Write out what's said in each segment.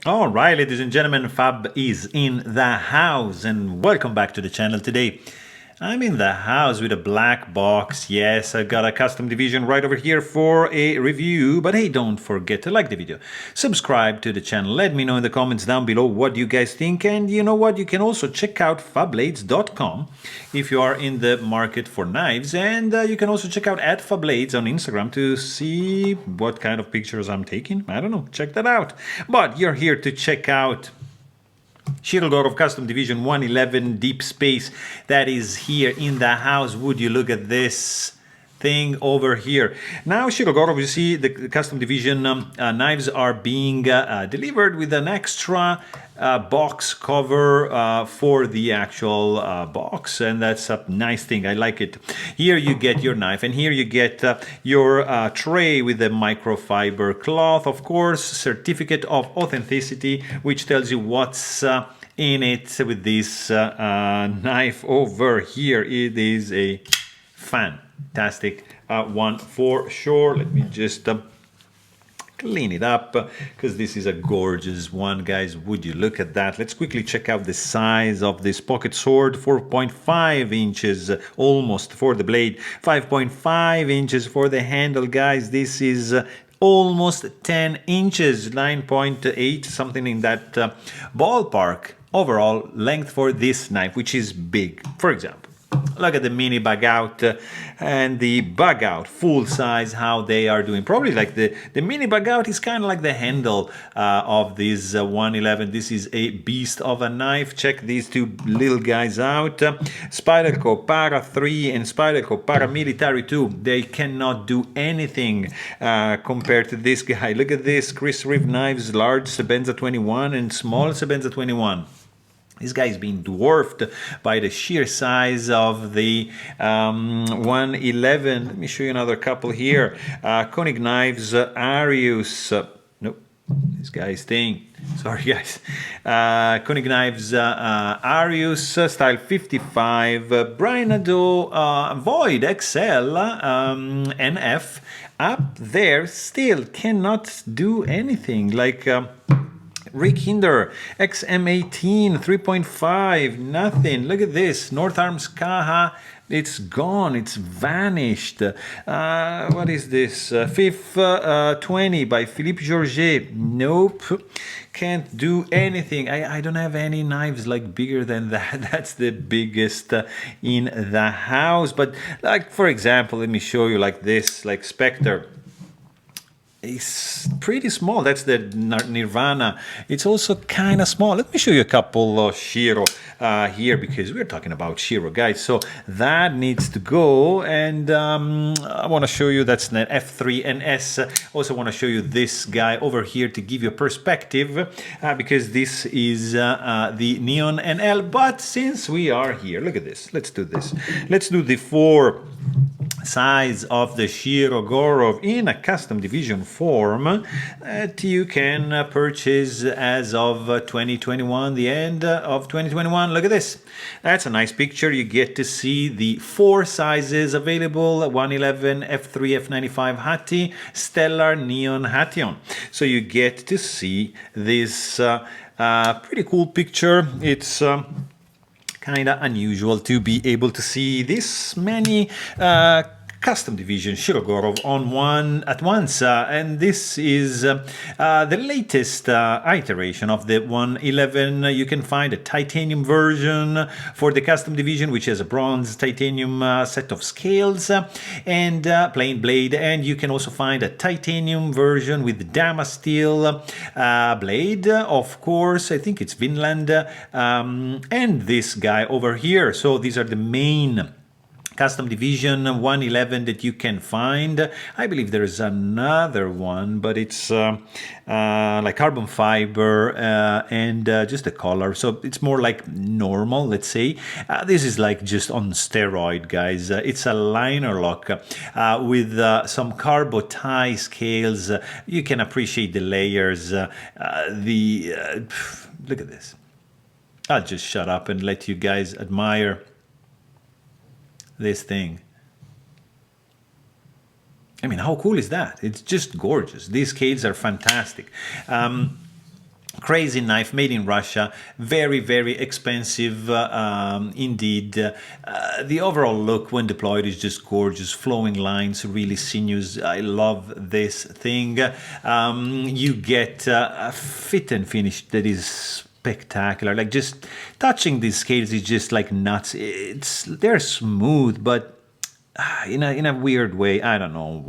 All right, ladies and gentlemen, Fab is in the house, and welcome back to the channel. Today I'm in the house with a black box. Yes, I got a custom division right over here for a review. But hey, don't forget to like the video, subscribe to the channel, let me know in the comments down below what you guys think. And you know what, you can also check out fablades.com if you are in the market for knives. And you can also check out @Fablades on Instagram to see what kind of pictures I'm taking. I don't know, check that out. But you're here to check out Shirogorov Custom Division 111 Deep Space that is here in the house. Would you look at this thing over here? Now Shirogorov, you see the Custom Division knives are being delivered with an extra box cover for the actual box, and that's a nice thing. I like it. Here you get your knife, and here you get your tray with the microfiber cloth, of course, certificate of authenticity, which tells you what's in it with this knife over here. It is a fantastic one for sure. Let me just clean it up because this is a gorgeous one, guys. Would you look at that? Let's quickly check out the size of this pocket sword. 4.5 inches almost for the blade, 5.5 inches for the handle, guys. This is almost 10 inches, 9.8, something in that ballpark overall length for this knife, which is big. For example, look at the mini bug out and the bug out full size, how they are doing. Probably like the mini bug out is kind of like the handle of this 111. This is a beast of a knife. Check these two little guys out. Spyderco Para 3 and Spyderco Para Military 2. They cannot do anything compared to this guy. Look at this, Chris Reeve knives, large Sebenza 21 and small Sebenza 21. This guy is being dwarfed by the sheer size of the 111. Let me show you another couple here. Koenig Knives Arius. Nope, this guy is staying. Sorry, guys. Koenig Knives Arius Style 55. Brian Nadeau Void XL NF. Up there still cannot do anything. Like Rick Hinder, XM18, 3.5, nothing. Look at this, North Arms Kaha, it's gone, it's vanished. What is this? FIF 20 by Philippe Georget. Nope, can't do anything. I don't have any knives like bigger than that. That's the biggest in the house. But like, for example, let me show you like this, like Spectre. It's pretty small. That's the Nirvana. It's also kind of small. Let me show you a couple of Shiro here, because we're talking about Shiro, guys. So that needs to go. And I want to show you that's an F3 and S. Also want to show you this guy over here to give you a perspective, because this is the Neon NL. But since we are here, look at this. Let's do this. Let's do the 4 size of the Shirogorov in a custom division form that you can purchase as of 2021, the end of 2021. Look at this. That's a nice picture. You get to see the 4 sizes available: 111, F3, F95 Hati, Stellar, Neon, Hation. So you get to see this pretty cool picture. It's kind of unusual to be able to see this many custom division Shirogorov at once, and this is the latest iteration of the 111. You can find a titanium version for the custom division, which has a bronze titanium set of scales and plain blade, and you can also find a titanium version with Damasteel blade, of course. I think it's Vinland, and this guy over here. So these are the main custom division 111 that you can find. I believe there is another one, but it's like carbon fiber and just a color, so it's more like normal, let's say. This is like just on steroid, guys. It's a liner lock with some carbo tie scales. You can appreciate the layers. Look at this. I'll just shut up and let you guys admire this thing. I mean, how cool is that? It's just gorgeous. These scales are fantastic. Crazy knife made in Russia, very, very expensive indeed. The overall look when deployed is just gorgeous, flowing lines, really sinews. I love this thing. You get a fit and finish that is spectacular. Like, just touching these scales is just like nuts. They're smooth, but in a weird way. I don't know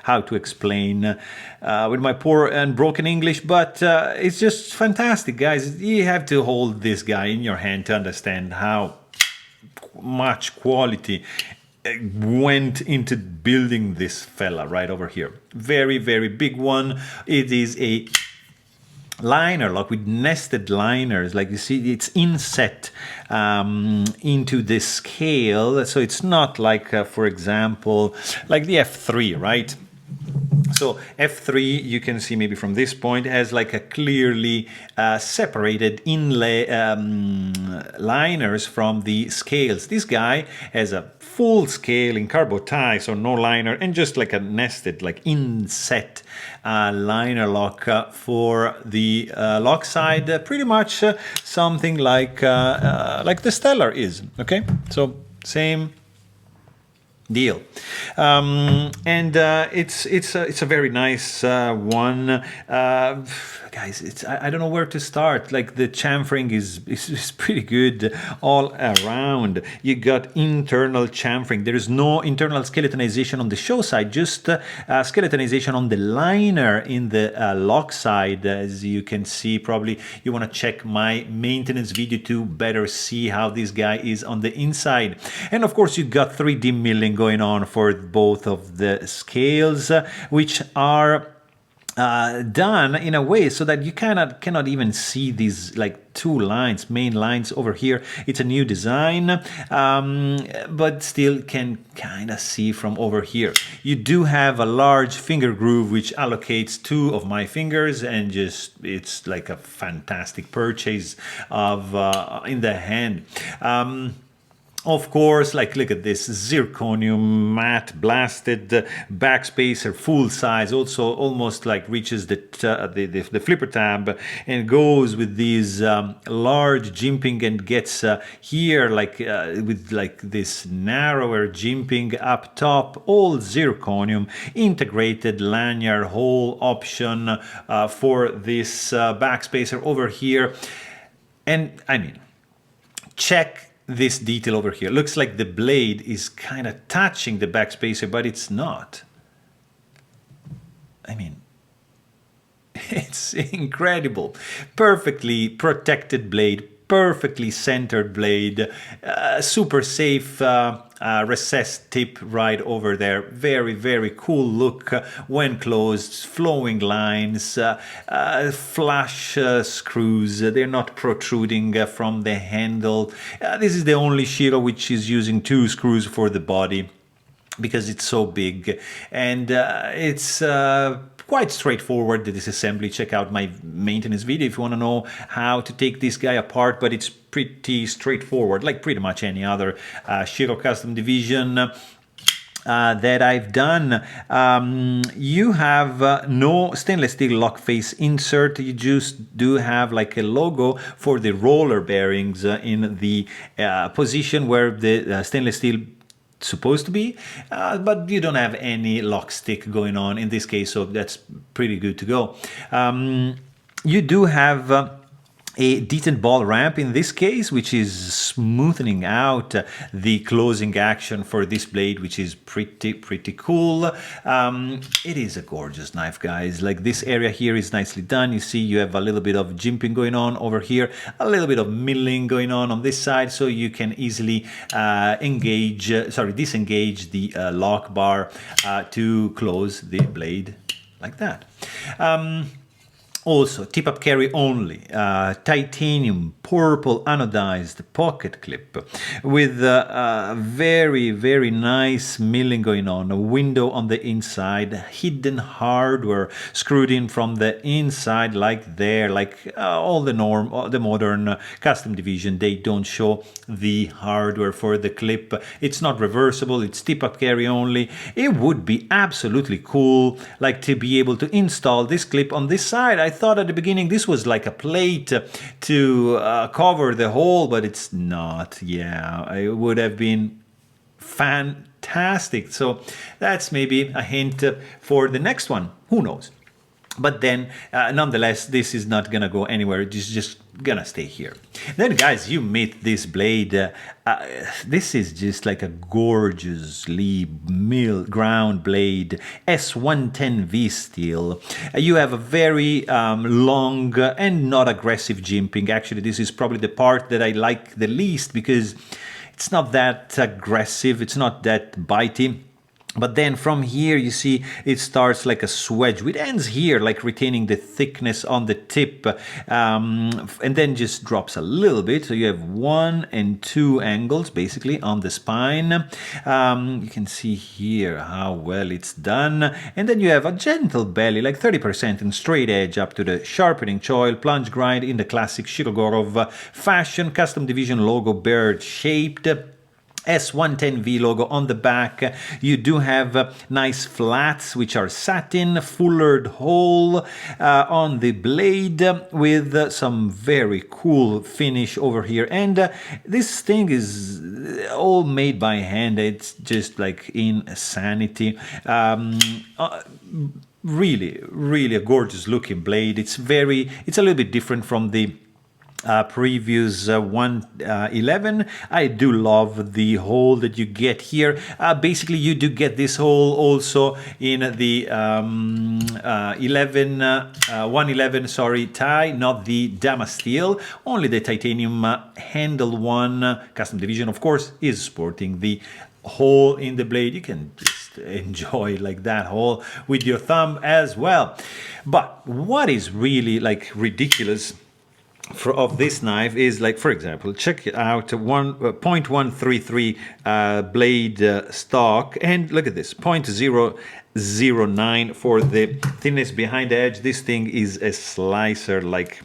how to explain with my poor and broken English, but it's just fantastic, guys. You have to hold this guy in your hand to understand how much quality went into building this fella right over here. Very, very big one. It is a liner lock with nested liners. Like you see, it's inset into the scale, so it's not like for example like the F3, right? So F3, you can see maybe from this point, has like a clearly separated inlay liners from the scales. This guy has a full scale in carbo tie, so no liner, and just like a nested, like inset liner lock for the lock side, pretty much something like the Stellar is. Okay, so same deal, and it's a very nice one, guys. I don't know where to start. Like, the chamfering is pretty good all around. You got internal chamfering. There is no internal skeletonization on the show side, just skeletonization on the liner in the lock side. As you can see, probably you want to check my maintenance video to better see how this guy is on the inside. And of course, you got 3D milling going on for both of the scales, which are done in a way so that you cannot even see these like two lines, main lines over here. It's a new design, but still can kind of see from over here. You do have a large finger groove which allocates two of my fingers, and just it's like a fantastic purchase of in the hand. Of course, like, look at this zirconium matte blasted backspacer, full size, also almost like reaches the flipper tab, and goes with these large jimping, and gets here like with like this narrower jimping up top, all zirconium, integrated lanyard hole option for this backspacer over here. And I mean, check this detail over here. Looks like the blade is kind of touching the backspacer, but it's not. I mean, it's incredible. Perfectly protected blade, perfectly centered blade, super safe recessed tip right over there. Very, very cool look when closed. Flowing lines, flush screws. They're not protruding from the handle. This is the only Shiro which is using 2 screws for the body, because it's so big, and it's quite straightforward, the disassembly. Check out my maintenance video if you want to know how to take this guy apart, but it's pretty straightforward, like pretty much any other Shirogorov Custom Division that I've done. You have no stainless steel lock face insert. You just do have like a logo for the roller bearings in the position where the stainless steel supposed to be, but you don't have any lock stick going on in this case, so that's pretty good to go. You do have a decent ball ramp in this case, which is smoothing out the closing action for this blade, which is pretty cool. It is a gorgeous knife, guys. Like, this area here is nicely done. You see you have a little bit of jimping going on over here, a little bit of milling going on this side, so you can easily disengage the lock bar to close the blade like that. Also, tip-up carry only, titanium purple anodized pocket clip with very, very nice milling going on, a window on the inside, hidden hardware screwed in from the inside like there, like all the modern custom division. They don't show the hardware for the clip. It's not reversible, it's tip-up carry only. It would be absolutely cool, like, to be able to install this clip on this side. I I thought at the beginning this was like a plate to cover the hole, but it's not. Yeah, it would have been fantastic. So that's maybe a hint for the next one. Who knows? But then, nonetheless, this is not gonna go anywhere. It's just gonna stay here. Then, guys, you meet this blade. This is just like a gorgeously ground blade, S110V steel. You have a very long and not aggressive jimping. Actually, this is probably the part that I like the least because it's not that aggressive. It's not that bitey. But then from here, you see, it starts like a swedge. It ends here, like retaining the thickness on the tip, and then just drops a little bit. So you have 1 and 2 angles, basically, on the spine. You can see here how well it's done. And then you have a gentle belly, like 30% and straight edge up to the sharpening choil, plunge grind in the classic Shirogorov fashion, custom division logo, bird-shaped. S110V logo on the back. You do have nice flats, which are satin, fullered hole on the blade with some very cool finish over here. And this thing is all made by hand. It's just like insanity. Really, really a gorgeous looking blade. It's a little bit different from the previous 111. I do love the hole that you get here. Basically, you do get this hole also in the 111, sorry, tie, not the Dama steel. Only the titanium handle one. Custom Division, of course, is sporting the hole in the blade. You can just enjoy like that hole with your thumb as well. But what is really like ridiculous of this knife is, like, for example, check it out, 0.133 blade stock, and look at this, 0.009 for the thinness behind the edge. This thing is a slicer like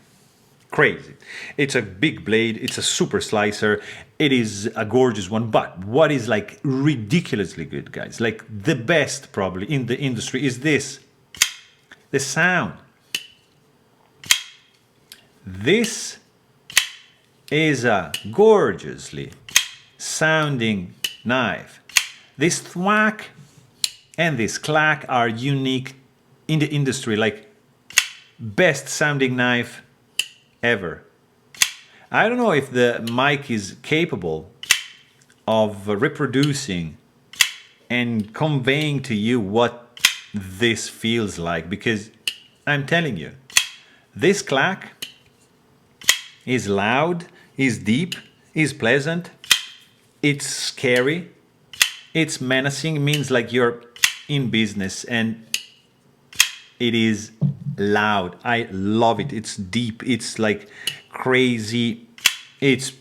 crazy. It's a big blade, it's a super slicer, it is a gorgeous one. But what is like ridiculously good, guys, like the best probably in the industry, is this, the sound. This is a gorgeously sounding knife. This thwack and this clack are unique in the industry, like best sounding knife ever. I don't know if the mic is capable of reproducing and conveying to you what this feels like, because I'm telling you, this clack is loud, is deep, is pleasant, it's scary, it's menacing, means like you're in business, and it is loud. I love it. It's deep, it's like crazy, it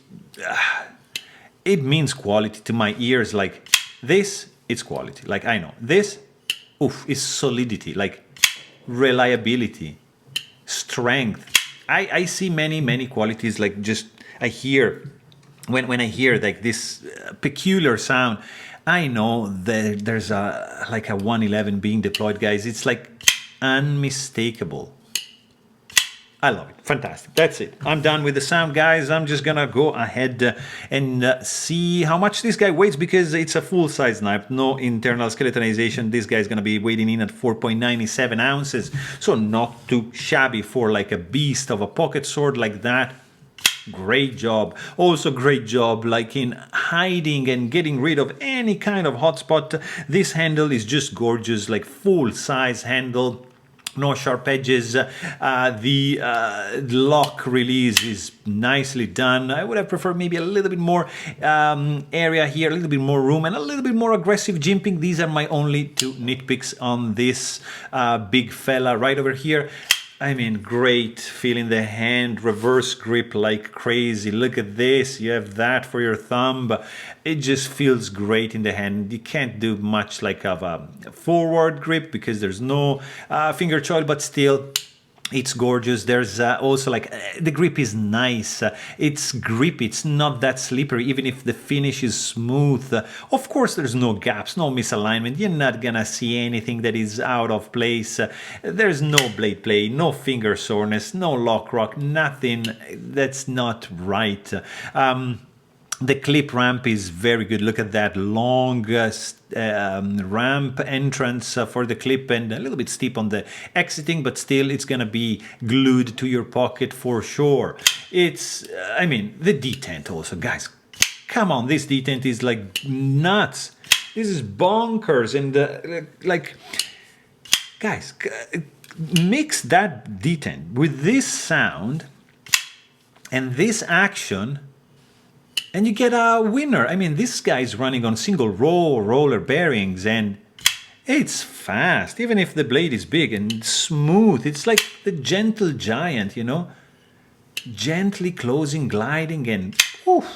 means quality to my ears. Like this, it's quality. Like I know this, oof, is solidity, like reliability, strength. I see many qualities. Like just I hear when I hear like this peculiar sound, I know that there's a like a 111 being deployed, guys. It's like unmistakable. I love it. Fantastic. That's it. I'm done with the sound, guys. I'm just gonna go ahead and see how much this guy weighs, because it's a full-size knife, no internal skeletonization. This guy's gonna be weighing in at 4.97 ounces, so not too shabby for like a beast of a pocket sword like that. Great job. Also great job like in hiding and getting rid of any kind of hotspot. This handle is just gorgeous, like full-size handle. No sharp edges. The lock release is nicely done. I would have preferred maybe a little bit more area here, a little bit more room, and a little bit more aggressive jimping. These are my only two nitpicks on this big fella right over here. I mean, great feel in the hand, reverse grip like crazy. Look at this, you have that for your thumb. It just feels great in the hand. You can't do much like of a forward grip because there's no finger choil, but still It's gorgeous. There's also like the grip is nice. It's grippy. It's not that slippery, even if the finish is smooth. Of course, there's no gaps, no misalignment. You're not gonna see anything that is out of place. There's no blade play, no finger soreness, no lock rock, nothing that's not right. The clip ramp is very good. Look at that long ramp entrance for the clip, and a little bit steep on the exiting, but still it's gonna be glued to your pocket for sure. It's, I mean, the detent also, guys, come on, this detent is like nuts. This is bonkers, and like, guys, mix that detent with this sound and this action, and you get a winner. I mean, this guy is running on single row roller bearings, and it's fast, even if the blade is big and smooth. It's like the gentle giant, you know, gently closing, gliding, and oof,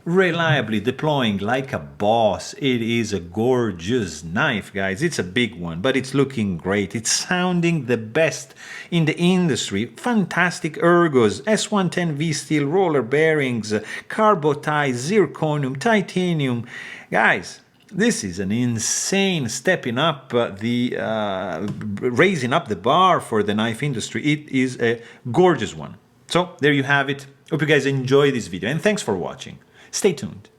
reliably deploying like a boss. It is a gorgeous knife, guys. It's a big one, but it's looking great. It's sounding the best in the industry. Fantastic ergos, S110V steel roller bearings, carbo ties, zirconium, titanium. Guys, this is an insane stepping up raising up the bar for the knife industry. It is a gorgeous one. So there you have it. Hope you guys enjoy this video, and thanks for watching. Stay tuned.